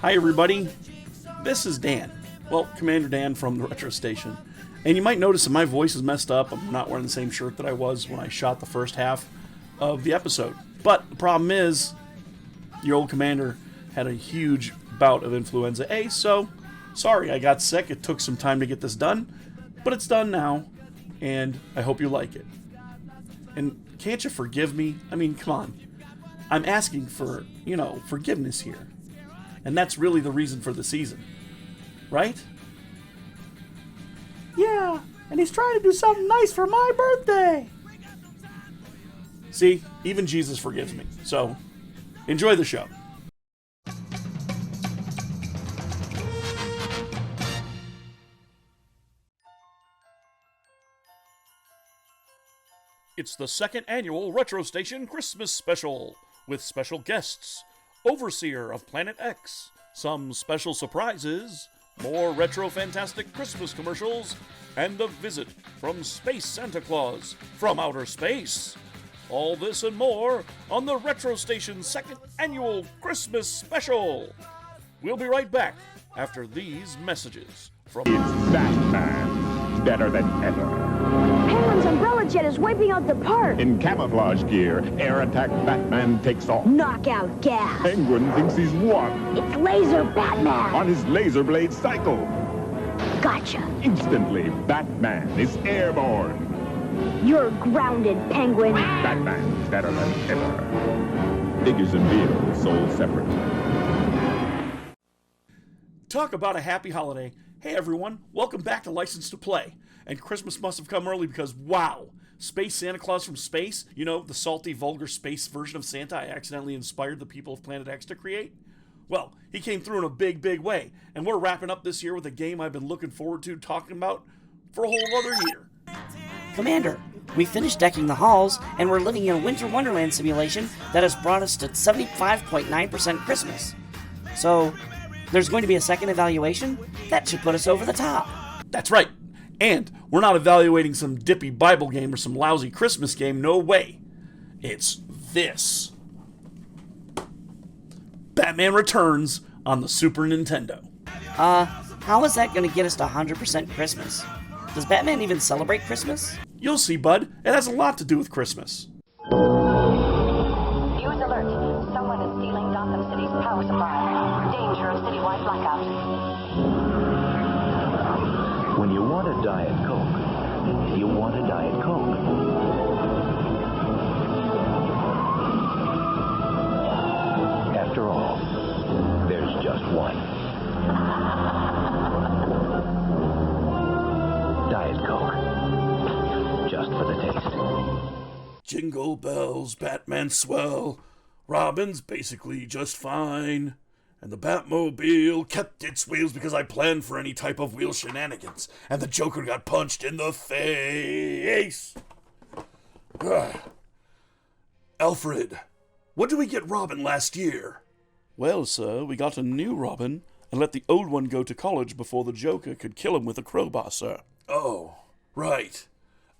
Hi everybody, this is Dan. Well, Commander Dan from the Retro Station. And you might notice that my voice is messed up. I'm not wearing the same shirt that I was when I shot the first half of the episode. But the problem is, your old commander had a huge bout of influenza A, so sorry I got sick. It took some time to get this done, but it's done now, and I hope you like it. And can't you forgive me? I mean, come on. I'm asking for, forgiveness here. And that's really the reason for the season. Right? Yeah, and he's trying to do something nice for my birthday. See, even Jesus forgives me. So, enjoy the show. It's the second annual Retro Station Christmas Special, with special guests, Overseer of Planet X, some special surprises, more retro fantastic Christmas commercials, and a visit from Space Santa Claus from outer space. All this and more on the Retro Station's second annual Christmas Special. We'll be right back after these messages from... It's Batman, better than ever. Penguin's umbrella jet is wiping out the park. In camouflage gear, air attack Batman takes off. Knockout gas. Penguin thinks he's won. It's Laser Batman. On his laser blade cycle. Gotcha. Instantly, Batman is airborne. You're grounded, Penguin. Batman, better than ever. Figures and vehicles sold separately. Talk about a happy holiday. Hey everyone, welcome back to License to Play. And Christmas must have come early because, wow, Space Santa Claus from space, the salty, vulgar space version of Santa I accidentally inspired the people of Planet X to create? Well, he came through in a big, big way, and we're wrapping up this year with a game I've been looking forward to talking about for a whole other year. Commander, we finished decking the halls, and we're living in a Winter Wonderland simulation that has brought us to 75.9% Christmas. So, there's going to be a second evaluation? That should put us over the top. That's right. And we're not evaluating some dippy Bible game or some lousy Christmas game, no way. It's this. Batman Returns on the Super Nintendo. How is that going to get us to 100% Christmas? Does Batman even celebrate Christmas? You'll see, bud. It has a lot to do with Christmas. Viewers alert. Someone is stealing Gotham City's power supply. Danger of citywide blackout. When you want a Diet Coke, you want a Diet Coke. After all, there's just one. Diet Coke. Just for the taste. Jingle bells, Batman swell. Robin's basically just fine. And the Batmobile kept its wheels because I planned for any type of wheel shenanigans. And the Joker got punched in the face. Ugh. Alfred, what did we get Robin last year? Well, sir, we got a new Robin and let the old one go to college before the Joker could kill him with a crowbar, sir. Oh, right.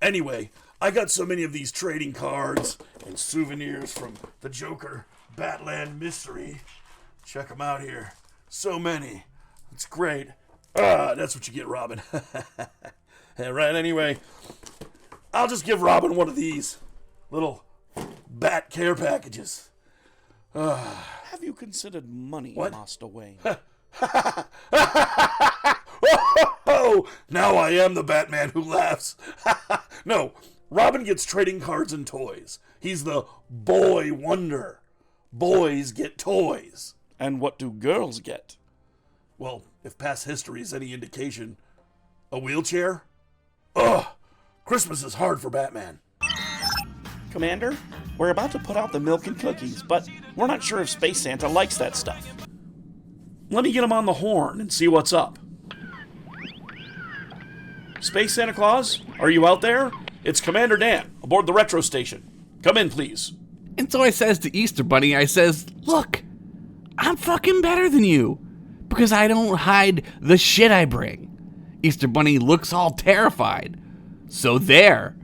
Anyway, I got so many of these trading cards and souvenirs from the Joker Batland Mystery. Check them out here. So many. It's great. That's what you get, Robin. Right, anyway, I'll just give Robin one of these little bat care packages. Have you considered money, what? Master Wayne? Oh, now I am the Batman who laughs. No, Robin gets trading cards and toys. He's the boy wonder. Boys get toys. And what do girls get? Well, if past history is any indication, a wheelchair? Ugh! Christmas is hard for Batman. Commander, we're about to put out the milk and cookies, but we're not sure if Space Santa likes that stuff. Let me get him on the horn and see what's up. Space Santa Claus, are you out there? It's Commander Dan, aboard the Retro Station. Come in, please. And so I says to Easter Bunny, I says, look, I'm fucking better than you, because I don't hide the shit I bring. Easter Bunny looks all terrified. So there.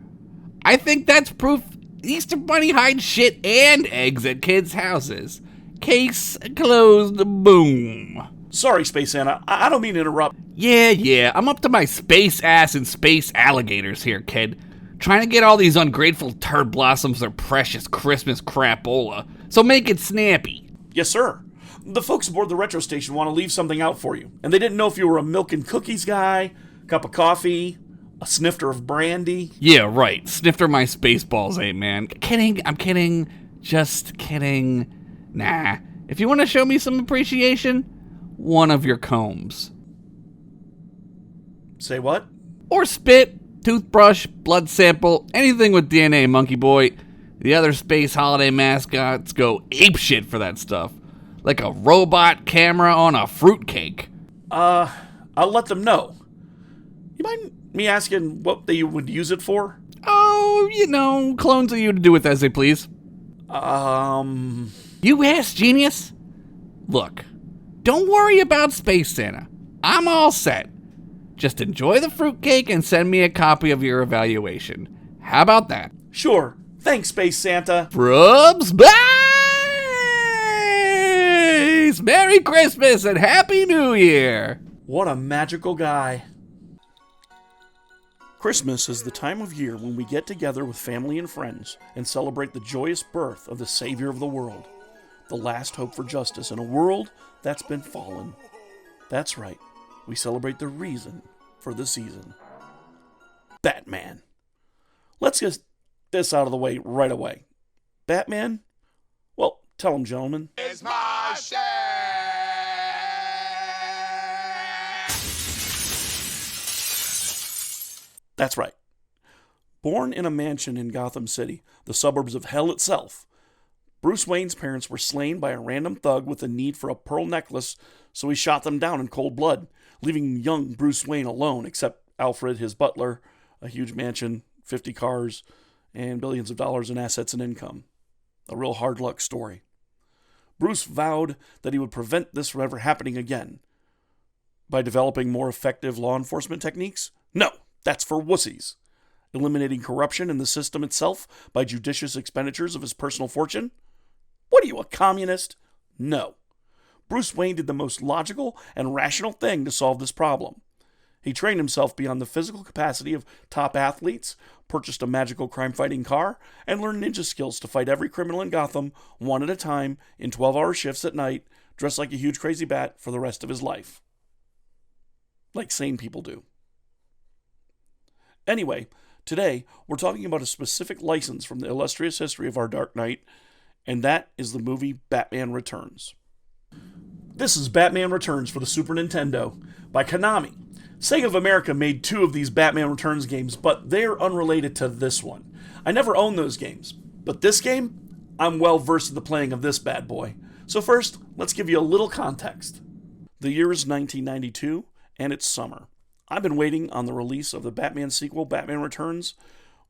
I think that's proof Easter Bunny hides shit and eggs at kids' houses. Case closed. Boom. Sorry, Space Santa. I don't mean to interrupt. Yeah, I'm up to my space ass and space alligators here, kid. Trying to get all these ungrateful turd blossoms their precious Christmas crapola. So make it snappy. Yes, sir. The folks aboard the retro station want to leave something out for you, and they didn't know if you were a milk and cookies guy, cup of coffee, a snifter of brandy. Yeah, right. Snifter my space balls, man. Kidding. I'm kidding. Just kidding. Nah. If you want to show me some appreciation, one of your combs. Say what? Or spit, toothbrush, blood sample, anything with DNA, monkey boy. The other space holiday mascots go apeshit for that stuff. Like a robot camera on a fruitcake. I'll let them know. You mind me asking what they would use it for? Oh, clones of you to do with as they please. You ass genius? Look, don't worry about Space Santa. I'm all set. Just enjoy the fruitcake and send me a copy of your evaluation. How about that? Sure. Thanks, Space Santa. From space! Merry Christmas and Happy New Year! What a magical guy. Christmas is the time of year when we get together with family and friends and celebrate the joyous birth of the Savior of the world, the last hope for justice in a world that's been fallen. That's right, we celebrate the reason for the season. Batman. Let's get this out of the way right away. Batman? Well, tell him, gentlemen. Is my share. That's right. Born in a mansion in Gotham City, the suburbs of hell itself, Bruce Wayne's parents were slain by a random thug with a need for a pearl necklace, so he shot them down in cold blood, leaving young Bruce Wayne alone, except Alfred, his butler, a huge mansion, 50 cars, and billions of dollars in assets and income. A real hard luck story. Bruce vowed that he would prevent this from ever happening again. By developing more effective law enforcement techniques? No, that's for wussies. Eliminating corruption in the system itself by judicious expenditures of his personal fortune? What are you, a communist? No. Bruce Wayne did the most logical and rational thing to solve this problem. He trained himself beyond the physical capacity of top athletes, purchased a magical crime-fighting car, and learned ninja skills to fight every criminal in Gotham, one at a time, in 12-hour shifts at night, dressed like a huge crazy bat for the rest of his life. Like sane people do. Anyway, today we're talking about a specific license from the illustrious history of our Dark Knight, and that is the movie Batman Returns. This is Batman Returns for the Super Nintendo by Konami. Sega of America made 2 of these Batman Returns games, but they're unrelated to this one. I never owned those games, but this game, I'm well versed in the playing of this bad boy. So first, let's give you a little context. The year is 1992, and it's summer. I've been waiting on the release of the Batman sequel, Batman Returns,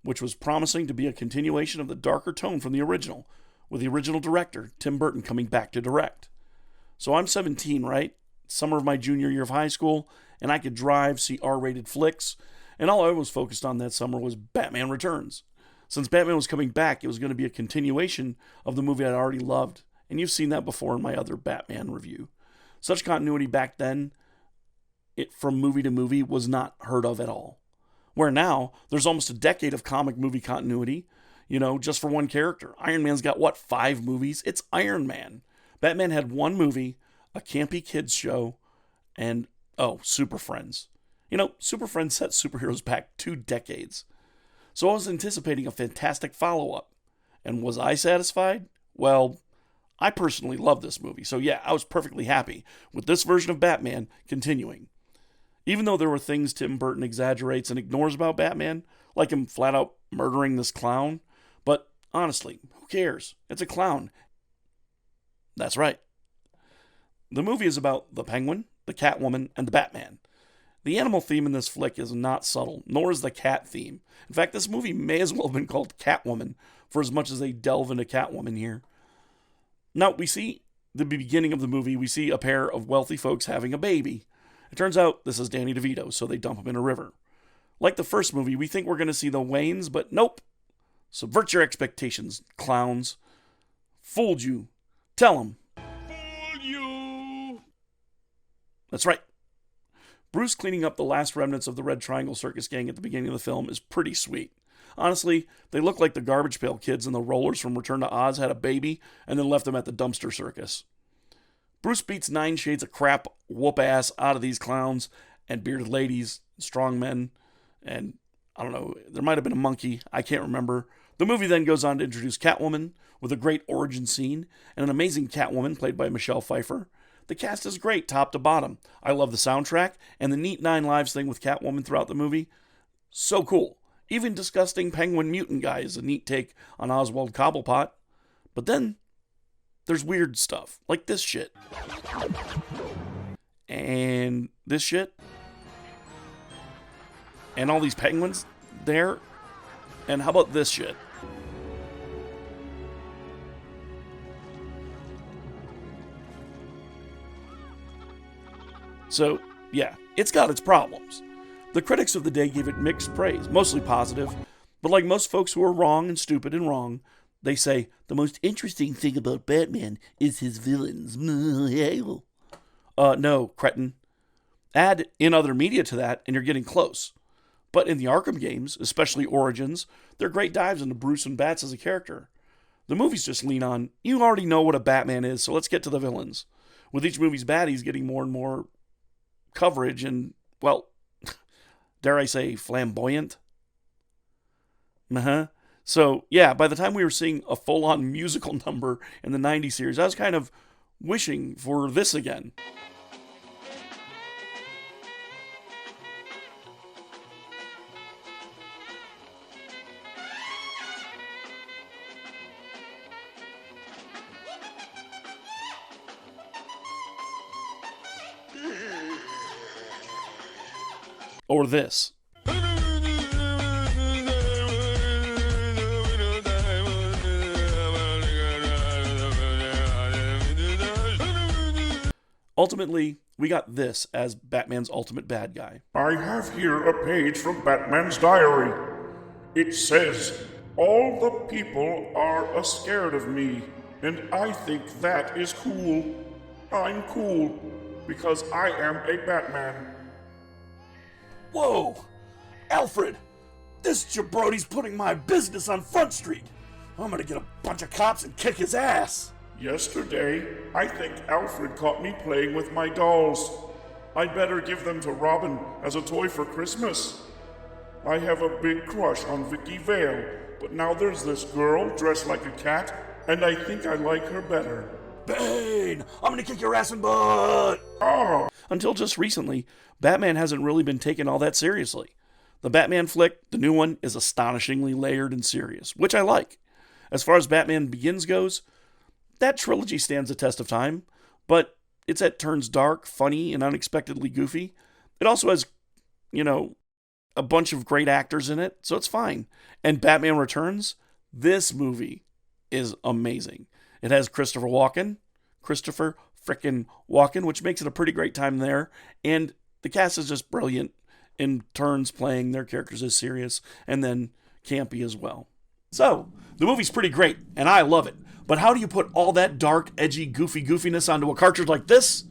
which was promising to be a continuation of the darker tone from the original, with the original director, Tim Burton, coming back to direct. So I'm 17, right? Summer of my junior year of high school, and I could drive, see R-rated flicks, and all I was focused on that summer was Batman Returns. Since Batman was coming back, it was going to be a continuation of the movie I'd already loved, and you've seen that before in my other Batman review. Such continuity back then, from movie to movie, was not heard of at all. Where now, there's almost a decade of comic movie continuity, just for one character. Iron Man's got, 5 movies? It's Iron Man. Batman had 1 movie, a campy kids show, and, Super Friends. Super Friends set superheroes back 2 decades. So I was anticipating a fantastic follow-up. And was I satisfied? Well, I personally love this movie, so yeah, I was perfectly happy with this version of Batman continuing. Even though there were things Tim Burton exaggerates and ignores about Batman, like him flat out murdering this clown, but honestly, who cares? It's a clown. That's right. The movie is about the Penguin, the Catwoman, and the Batman. The animal theme in this flick is not subtle, nor is the cat theme. In fact, this movie may as well have been called Catwoman, for as much as they delve into Catwoman here. Now, we see the beginning of the movie, we see a pair of wealthy folks having a baby. It turns out this is Danny DeVito, so they dump him in a river. Like the first movie, we think we're going to see the Waynes, but nope. Subvert your expectations, clowns. Fooled you. Tell them. That's right. Bruce cleaning up the last remnants of the Red Triangle Circus gang at the beginning of the film is pretty sweet. Honestly, they look like the Garbage Pail Kids and the Rollers from Return to Oz had a baby and then left them at the dumpster circus. Bruce beats 9 shades of crap whoop-ass out of these clowns and bearded ladies, strong men, and I don't know, there might have been a monkey, I can't remember. The movie then goes on to introduce Catwoman with a great origin scene and an amazing Catwoman played by Michelle Pfeiffer. The cast is great, top to bottom. I love the soundtrack, and the neat 9 Lives thing with Catwoman throughout the movie. So cool. Even disgusting penguin mutant guy is a neat take on Oswald Cobblepot. But then, there's weird stuff, like this shit. And this shit. And all these penguins there. And how about this shit? So, yeah, it's got its problems. The critics of the day gave it mixed praise, mostly positive, but like most folks who are wrong and stupid and wrong, they say, the most interesting thing about Batman is his villains. No, cretin. Add in other media to that, and you're getting close. But in the Arkham games, especially Origins, they're great dives into Bruce and Bats as a character. The movies just lean on, you already know what a Batman is, so let's get to the villains. With each movie's baddies getting more and more coverage and, well, dare I say, flamboyant? So, yeah, by the time we were seeing a full-on musical number in the 90s series, I was kind of wishing for this again. Or this. Ultimately, we got this as Batman's ultimate bad guy. I have here a page from Batman's diary. It says, all the people are scared of me, and I think that is cool. I'm cool, because I am a Batman. Whoa! Alfred! This jabroni's putting my business on Front Street! I'm gonna get a bunch of cops and kick his ass! Yesterday, I think Alfred caught me playing with my dolls. I'd better give them to Robin as a toy for Christmas. I have a big crush on Vicky Vale, but now there's this girl dressed like a cat, and I think I like her better. Bane! I'm gonna kick your ass and butt! Oh! Until just recently, Batman hasn't really been taken all that seriously. The Batman flick, the new one, is astonishingly layered and serious, which I like. As far as Batman Begins goes, that trilogy stands the test of time, but it's at turns dark, funny, and unexpectedly goofy. It also has, a bunch of great actors in it, so it's fine. And Batman Returns, this movie is amazing. It has Christopher frickin' Walken, which makes it a pretty great time there, and the cast is just brilliant in turns playing their characters as serious and then campy as well. So, the movie's pretty great, and I love it. But how do you put all that dark, edgy, goofy goofiness onto a cartridge like this?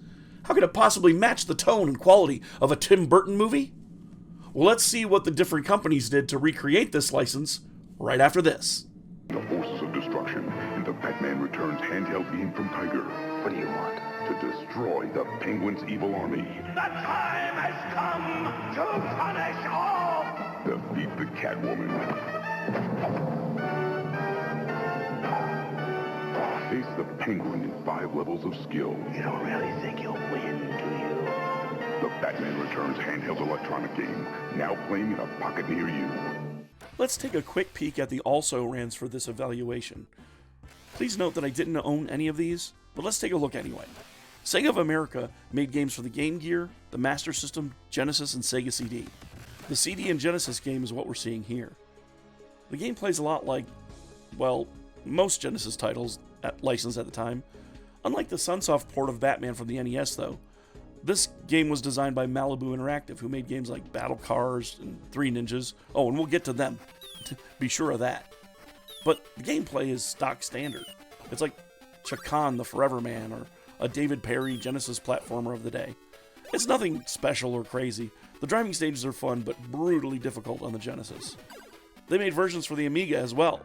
How could it possibly match the tone and quality of a Tim Burton movie? Well, let's see what the different companies did to recreate this license right after this. The forces of destruction in the Batman Returns handheld game from Tiger. What do you want? To destroy the Penguin's evil army. The time has come to punish all! Defeat the Catwoman. Face the Penguin in 5 levels of skill. You don't really think you'll win, do you? The Batman Returns handheld electronic game, now playing in a pocket near you. Let's take a quick peek at the also-rans for this evaluation. Please note that I didn't own any of these, but let's take a look anyway. Sega of America made games for the Game Gear, the Master System, Genesis, and Sega CD. The CD and Genesis game is what we're seeing here. The game plays a lot like, well, most Genesis titles licensed at the time. Unlike the Sunsoft port of Batman from the NES, though, this game was designed by Malibu Interactive, who made games like Battle Cars and Three Ninjas. Oh, and we'll get to them. Be sure of that. But the gameplay is stock standard. It's like Chakan the Forever Man or a David Perry Genesis platformer of the day. It's nothing special or crazy. The driving stages are fun, but brutally difficult on the Genesis. They made versions for the Amiga as well,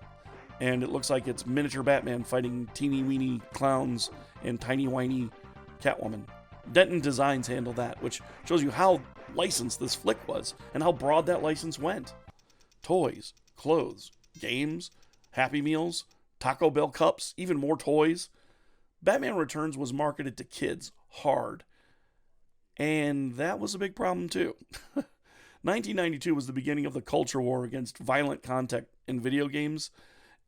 and it looks like it's miniature Batman fighting teeny-weeny clowns and tiny-whiny Catwoman. Denton Designs handled that, which shows you how licensed this flick was, and how broad that license went. Toys, clothes, games, Happy Meals, Taco Bell cups, even more toys. Batman Returns was marketed to kids hard, and that was a big problem too. 1992 was the beginning of the culture war against violent content in video games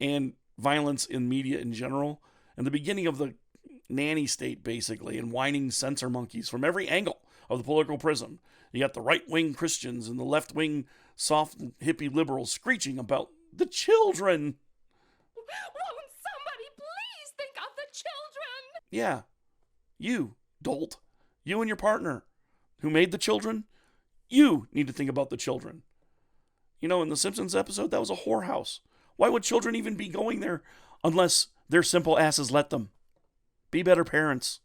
and violence in media in general, and the beginning of the nanny state, basically, and whining censor monkeys from every angle of the political prism. You got the right-wing Christians and the left-wing soft hippie liberals screeching about the children. Won't somebody please think of the children? Yeah, you, dolt. You and your partner who made the children, you need to think about the children. You know, in the Simpsons episode, that was a whorehouse. Why would children even be going there unless their simple asses let them? Be better parents.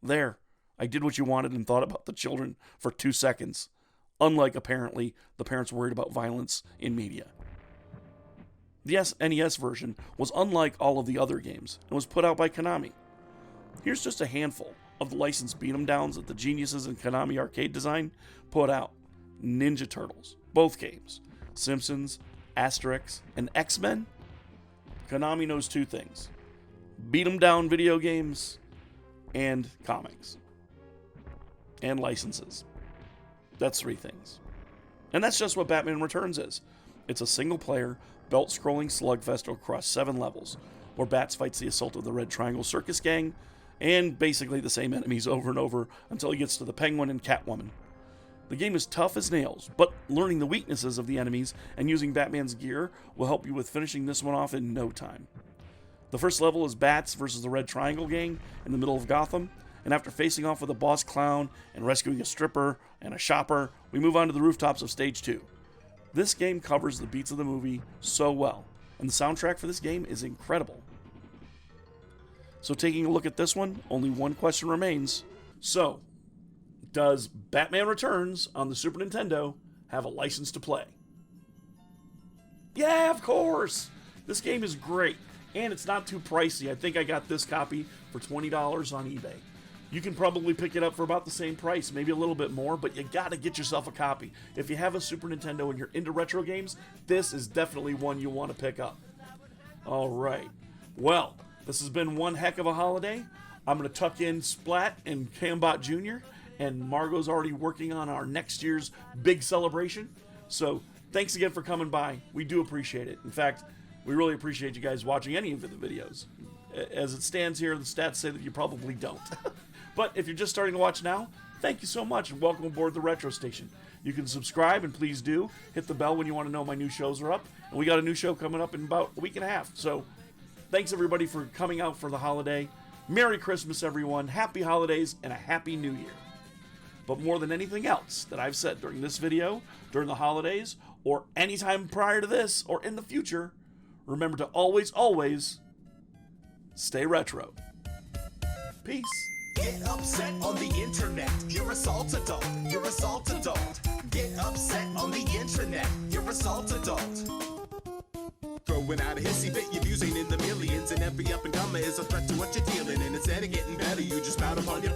There. I did what you wanted and thought about the children for 2 seconds. Unlike, apparently, the parents worried about violence in media. The SNES version was unlike all of the other games and was put out by Konami. Here's just a handful of the licensed beat-em downs that the geniuses in Konami Arcade Design put out. Ninja Turtles, both games. Simpsons, Asterix, and X-Men. Konami knows 2 things. Beat-em down video games and comics. And licenses. That's 3 things. And that's just what Batman Returns is. It's a single-player, belt-scrolling slugfest across 7 levels, where Bats fights the assault of the Red Triangle Circus Gang, and basically the same enemies over and over until he gets to the Penguin and Catwoman. The game is tough as nails, but learning the weaknesses of the enemies and using Batman's gear will help you with finishing this one off in no time. The first level is Bats versus the Red Triangle Gang in the middle of Gotham, and after facing off with a boss clown and rescuing a stripper and a shopper, we move on to the rooftops of Stage 2. This game covers the beats of the movie so well, and the soundtrack for this game is incredible. So taking a look at this one, only one question remains. So, does Batman Returns on the Super Nintendo have a license to play? Yeah, of course! This game is great, and it's not too pricey. I think I got this copy for $20 on eBay. You can probably pick it up for about the same price, maybe a little bit more, but you gotta get yourself a copy. If you have a Super Nintendo and you're into retro games, this is definitely one you want to pick up. Alright, well, this has been one heck of a holiday. I'm going to tuck in Splat and Cambot Jr., and Margot's already working on our next year's big celebration. So thanks again for coming by. We do appreciate it. In fact, we really appreciate you guys watching any of the videos. As it stands here, the stats say that you probably don't. But if you're just starting to watch now, thank you so much and welcome aboard the Retro Station. You can subscribe, and please do. Hit the bell when you want to know my new shows are up. And we got a new show coming up in about a week and a half. So thanks everybody for coming out for the holiday. Merry Christmas, everyone. Happy holidays and a Happy New Year. But more than anything else that I've said during this video, during the holidays, or any time prior to this, or in the future, remember to always, always stay retro. Peace. Get upset on the internet. You're a salt adult. You're a salt adult. Get upset on the internet. You're a salt adult. Throwing out a hissy fit, your views ain't in the millions, and every up and comer is a threat to what you're dealing in. Instead of getting better, you just spout upon your